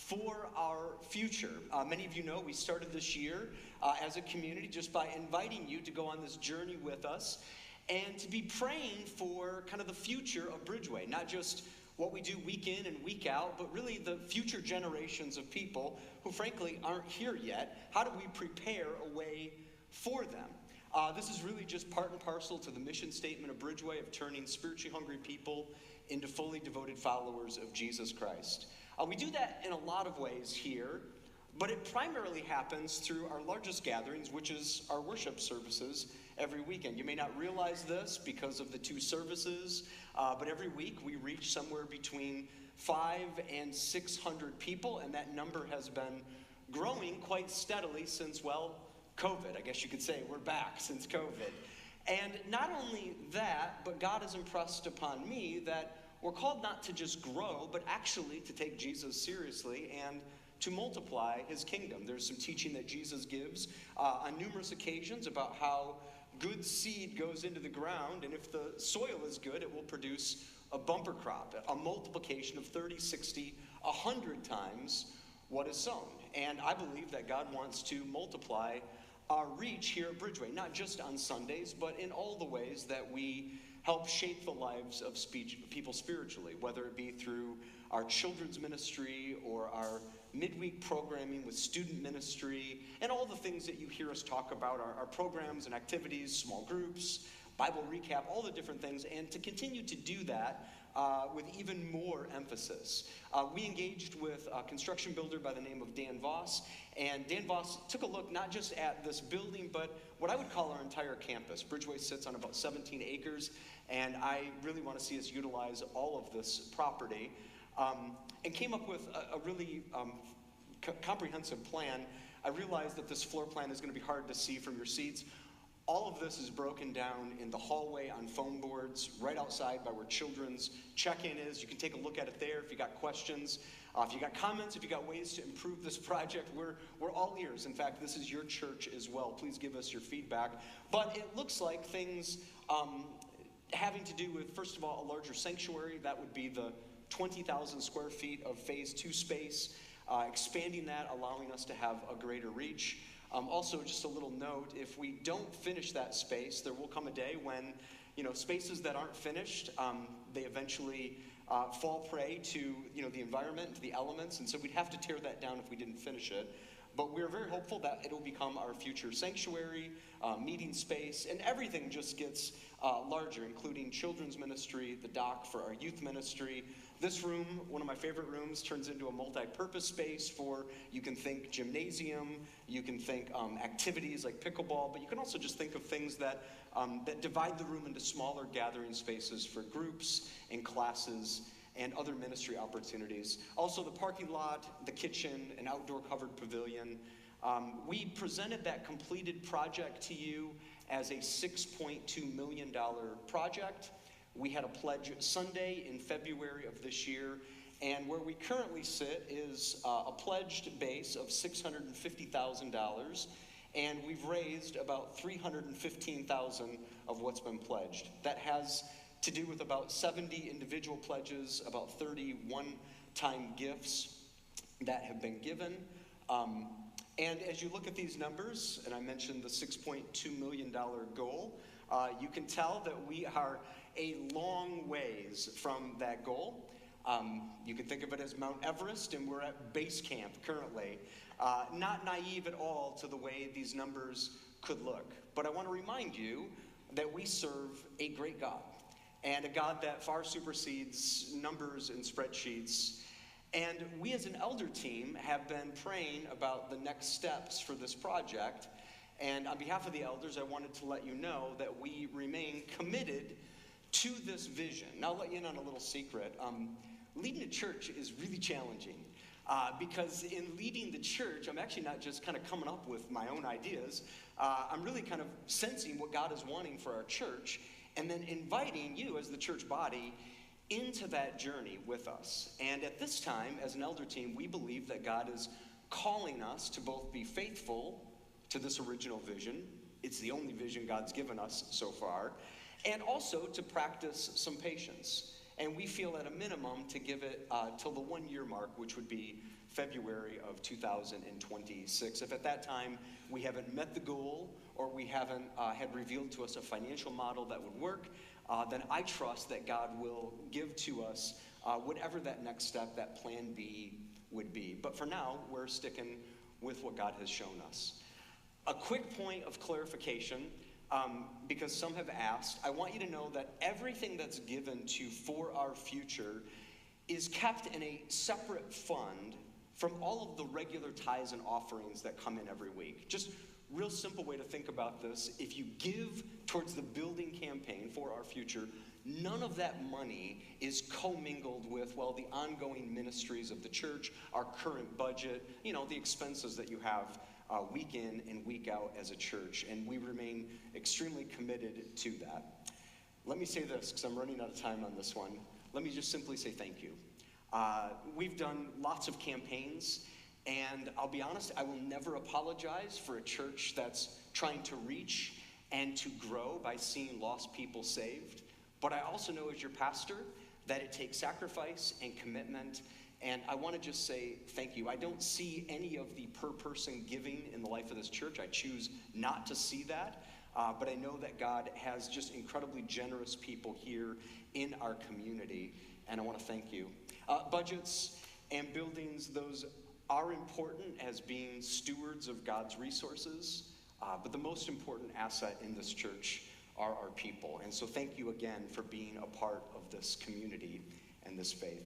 for our future. Many of you know we started this year as a community just by inviting you to go on this journey with us and to be praying for kind of the future of Bridgeway, not just what we do week in and week out, but really the future generations of people who frankly aren't here yet. How do we prepare a way for them? This is really just part and parcel to the mission statement of Bridgeway of turning spiritually hungry people into fully devoted followers of Jesus Christ. We do that in a lot of ways here, but it primarily happens through our largest gatherings, which is our worship services every weekend. You may not realize this because of the two services, but every week we reach somewhere between 500 and 600 people, and that number has been growing quite steadily since, well, COVID. I guess you could say we're back since COVID. And not only that, but God has impressed upon me that we're called not to just grow, but actually to take Jesus seriously and to multiply his kingdom. There's some teaching that Jesus gives on numerous occasions about how good seed goes into the ground, and if the soil is good, it will produce a bumper crop, a multiplication of 30, 60, 100 times what is sown. And I believe that God wants to multiply our reach here at Bridgeway, not just on Sundays, but in all the ways that we help shape the lives of people spiritually, whether it be through our children's ministry or our midweek programming with student ministry, and all the things that you hear us talk about, our programs and activities, small groups, Bible recap, all the different things, and to continue to do that with even more emphasis. We engaged with a construction builder by the name of Dan Voss, and Dan Voss took a look not just at this building, but what I would call our entire campus. Bridgeway sits on about 17 acres, and I really want to see us utilize all of this property, and came up with a really comprehensive plan. I realized that this floor plan is going to be hard to see from your seats. All of this is broken down in the hallway on foam boards right outside by where children's check-in is. You can take a look at it there if you got questions. If you got comments, if you got ways to improve this project, we're all ears. In fact, this is your church as well. Please give us your feedback. But it looks like things having to do with, first of all, a larger sanctuary. That would be the 20,000 square feet of phase 2 space, expanding that, allowing us to have a greater reach. Also, just a little note, if we don't finish that space, there will come a day when, spaces that aren't finished, they eventually fall prey to, the environment, to the elements, and so we'd have to tear that down if we didn't finish it. But we're very hopeful that it'll become our future sanctuary, meeting space, and everything just gets larger, including children's ministry, the dock for our youth ministry. This room, one of my favorite rooms, turns into a multi-purpose space for, you can think gymnasium, you can think activities like pickleball, but you can also just think of things that divide the room into smaller gathering spaces for groups and classes and other ministry opportunities. Also the parking lot, the kitchen, an outdoor covered pavilion. We presented that completed project to you as a $6.2 million project. We had a pledge Sunday in February of this year, and where we currently sit is a pledged base of $650,000, and we've raised about $315,000 of what's been pledged. That has to do with about 70 individual pledges, about 30 one-time gifts that have been given. And as you look at these numbers, and I mentioned the $6.2 million goal, you can tell that we are a long ways from that goal. You can think of it as Mount Everest, and we're at base camp currently. Not naive at all to the way these numbers could look. But I want to remind you that we serve a great God, and a God that far supersedes numbers and spreadsheets. And we as an elder team have been praying about the next steps for this project. And on behalf of the elders, I wanted to let you know that we remain committed to this vision. Now, I'll let you in on a little secret. Leading a church is really challenging because in leading the church, I'm actually not just kind of coming up with my own ideas. I'm really kind of sensing what God is wanting for our church and then inviting you as the church body into that journey with us. And at this time, as an elder team, we believe that God is calling us to both be faithful to this original vision. It's the only vision God's given us so far. And also to practice some patience. And we feel at a minimum to give it till the 1 year mark, which would be February of 2026. If at that time we haven't met the goal or we haven't had revealed to us a financial model that would work, then I trust that God will give to us whatever that next step, that plan B would be. But for now, we're sticking with what God has shown us. A quick point of clarification, because some have asked, I want you to know that everything that's given to For Our Future is kept in a separate fund from all of the regular tithes and offerings that come in every week. Just real simple way to think about this. If you give towards the building campaign For Our Future, none of that money is commingled with, well, the ongoing ministries of the church, our current budget, the expenses that you have week in and week out as a church. And we remain extremely committed to that. Let me say this, because I'm running out of time on this one. Let me just simply say thank you. We've done lots of campaigns, and I'll be honest, I will never apologize for a church that's trying to reach and to grow by seeing lost people saved. But I also know as your pastor that it takes sacrifice and commitment, and I want to just say thank you. I don't see any of the per-person giving in the life of this church. I choose not to see that, but I know that God has just incredibly generous people here in our community, and I want to thank you. Budgets and buildings, those are important as being stewards of God's resources, but the most important asset in this church are our people. And so thank you again for being a part of this community and this faith.